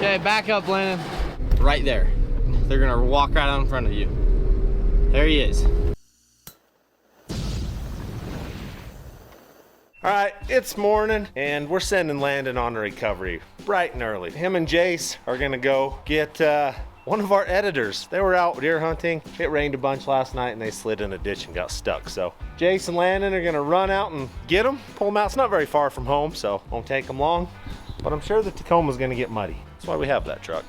Okay, back up, Landon. Right there. They're gonna walk right out in front of you. There he is. All right, it's morning and we're sending Landon on a recovery bright and early. Him and Jace are gonna go get one of our editors. They were out deer hunting. It rained a bunch last night and they slid in a ditch and got stuck. So Jace and Landon are gonna run out and get them, pull them out. It's not very far from home, so won't take them long, but I'm sure the Tacoma's gonna get muddy. That's why we have that truck.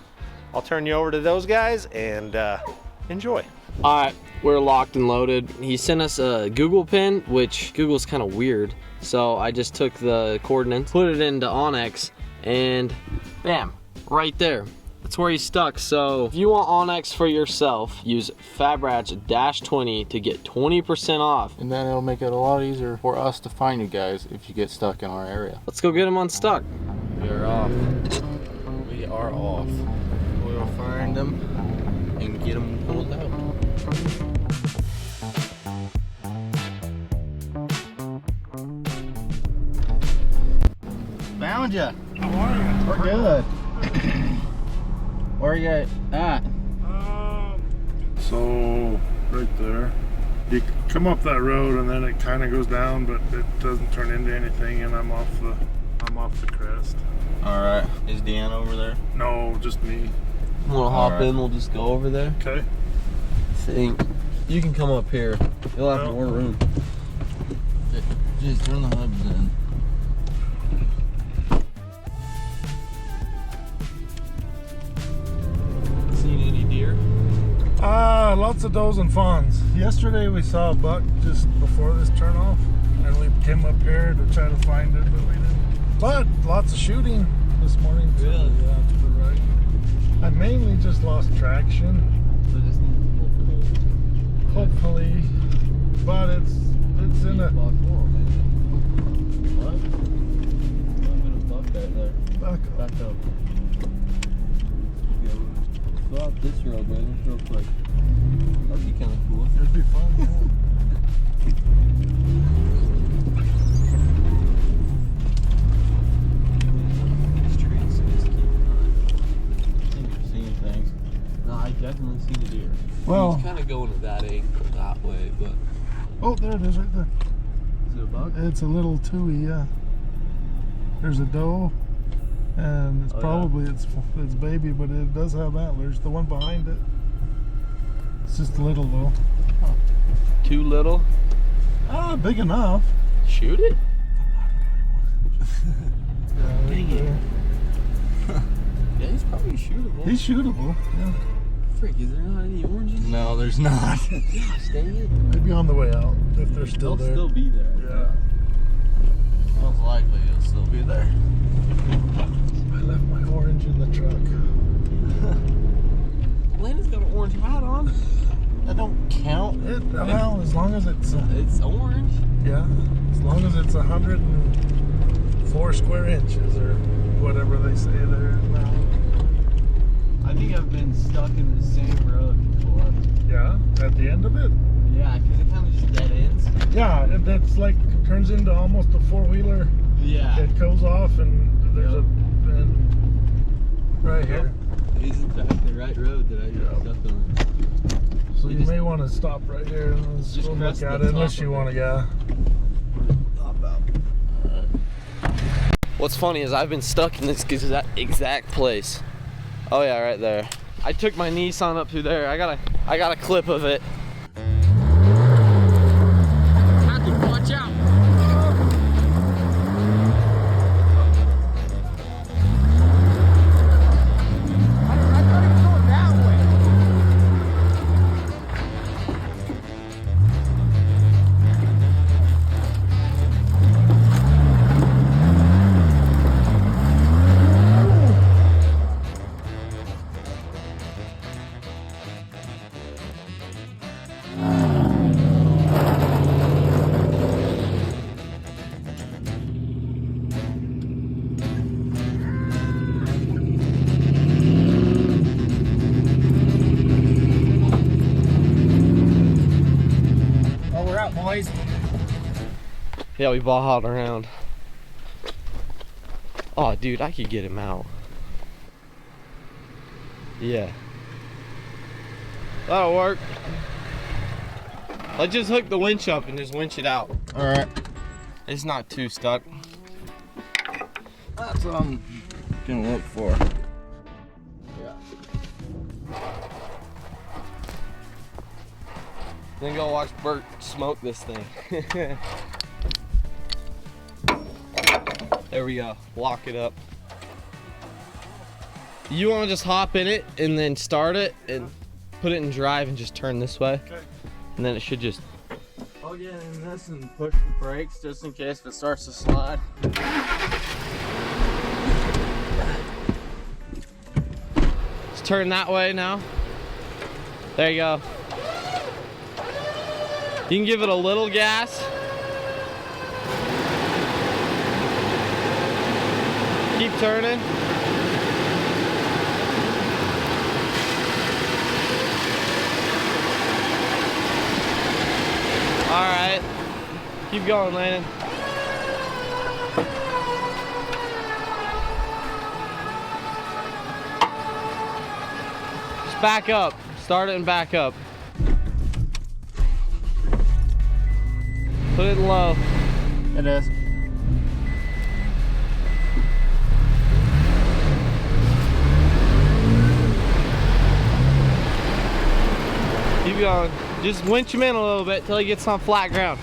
I'll turn you over to those guys and enjoy. All right, we're locked and loaded. He sent us a Google pin, which Google's kind of weird. So I just took the coordinates, put it into Onx, and bam, right there. That's where he's stuck. So if you want Onx for yourself, use fabrats -20 to get 20% off. And then it'll make it a lot easier for us to find you guys if you get stuck in our area. Let's go get him unstuck. We are off. We are off. We'll find them and get them pulled out. Found ya. How are you? We're good. Where are you at? So right there. You come up that road and then it kind of goes down, but it doesn't turn into anything, and I'm off the crest. All right. Is Dan over there? No, just me. We'll hop right. in, we'll just go over there. Okay. Think you can come up here. You'll have more room. Just turn the hubs in. Seen any deer? Lots of does and fawns. Yesterday we saw a buck just before this turnoff, and we came up here to try to find it, but we didn't. But lots of shooting this morning. Too. Really? Yeah, to the right. I mainly just lost traction. So just need a little Hopefully, but it's in a What? back up. Back up. Go out this road, man, real quick. That'd be kind of cool. It'd be fun. Yeah. No, I definitely seen a deer. Well, He's kind of going to that angle that way, but oh, there it is right there. is it a buck? It's a little tui, yeah. There's a doe, and it's probably its baby, but it does have antlers. The one behind it, it's just little though. Too little? Ah, big enough. Shoot it? Yeah, right Dang it. there. Yeah, he's probably shootable. He's shootable. Yeah. Frick, is there not any oranges? No, there's not. Gosh, dang it. Maybe on the way out if they're still They'll there. still be there. Yeah. Most likely it'll still be there. I left my orange in the truck. Landon's got an orange hat on. That don't count. Well, as long as it's It's orange. yeah, as long as it's 104 square inches or whatever they say there now. I think I've been stuck in the same road before. Yeah, at the end of it. Yeah, because it kind of just dead ends. Yeah, that's like turns into almost a four-wheeler. Yeah. It goes off and there's right here. Is in fact the right road that I got stuck on. So you may want to stop right here and Just go look crest at the it unless top you of want to, it. yeah. What's funny is I've been stuck in this exact place. Oh yeah, right there. I took my Nissan up through there. I got a clip of it. Have to watch out. Boys. Yeah, we ball hauled around. Oh, dude, I could get him out. Yeah. That'll work. Let's just hook the winch up and just winch it out. All right. It's not too stuck. That's what I'm gonna look for. Then go watch Bert smoke this thing. There we go. Lock it up. You want to just hop in it and then start it and put it in drive and just turn this way. Okay. And then it should just. I'll get in this and push the brakes just in case if it starts to slide. Just turn that way now. There you go. You can give it a little gas. Keep turning. All right. Keep going, Landon. Just back up. Start it and back up. Put it in low. It is. Keep going. Just winch him in a little bit till he gets on flat ground.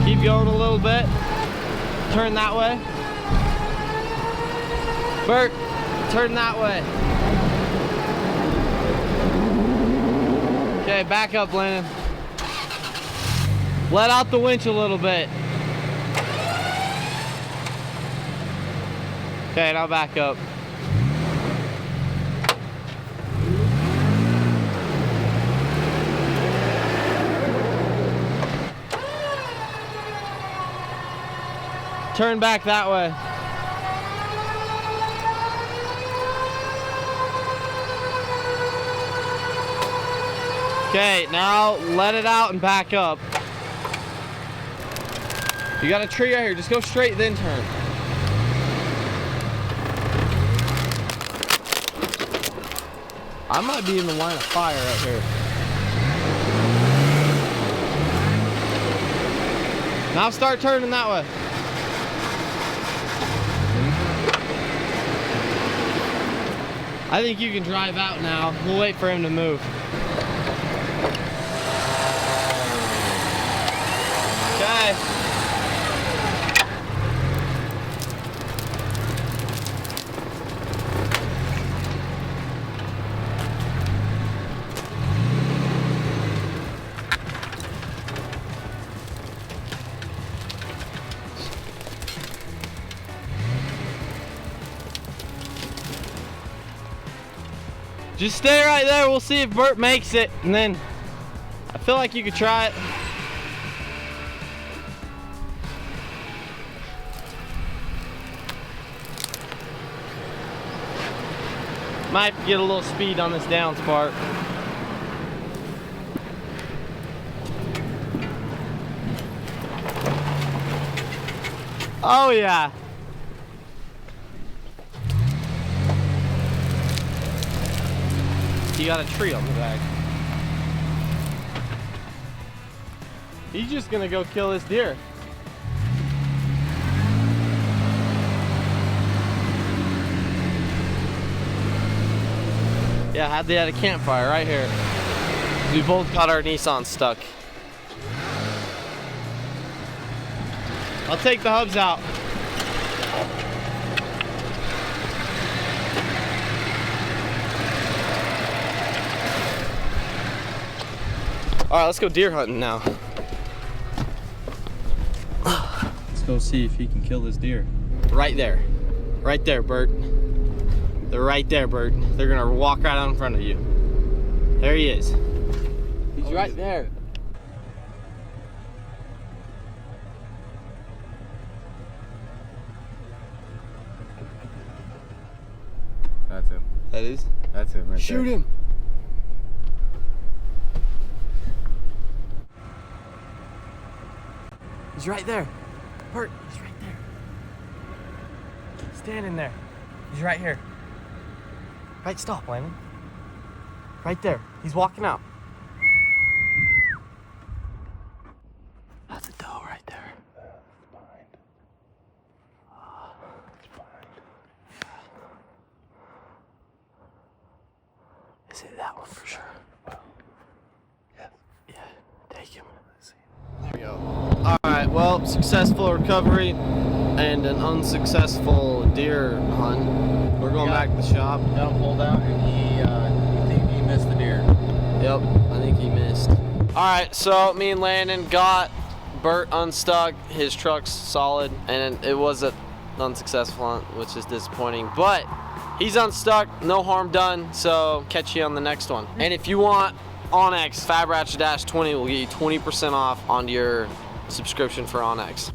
Keep going a little bit. Turn that way. Bert, turn that way. Okay, back up, Landon. Let out the winch a little bit. Okay, now back up. Turn back that way. Okay, now let it out and back up. You got a tree right here. Just go straight, then turn. I might be in the line of fire right here. Now start turning that way. I think you can drive out now. We'll wait for him to move. Okay. Just stay right there. We'll see if Bert makes it, and then I feel like you could try it. Might get a little speed on this downs part. Oh yeah. You got a tree on the back. He's just gonna go kill this deer. Yeah, had they had a campfire right here. We both got our Nissan stuck. I'll take the hubs out. All right, let's go deer hunting now. Let's go see if he can kill this deer. Right there. Right there, Bert. They're right there, Bert. They're gonna walk right out in front of you. There he is. He's right there. That's him. That is? That's him right there. Shoot him. He's right there. Bert, he's right there. Standing there. He's right here. Right, stop, Landon. Right there. He's walking out. That's a doe right there. Is it that one for sure? Yes. Yeah, take him. There we go. Alright, well, successful recovery and an unsuccessful deer hunt. We're going back to the shop. Got him pulled out and I think he missed the deer. Yep, I think he missed. Alright, so me and Landon got Bert unstuck. His truck's solid, and it was an unsuccessful hunt, which is disappointing. But he's unstuck, no harm done, so catch you on the next one. And if you want Onx Fab Rats -20, we'll get you 20% off on your subscription for Onx.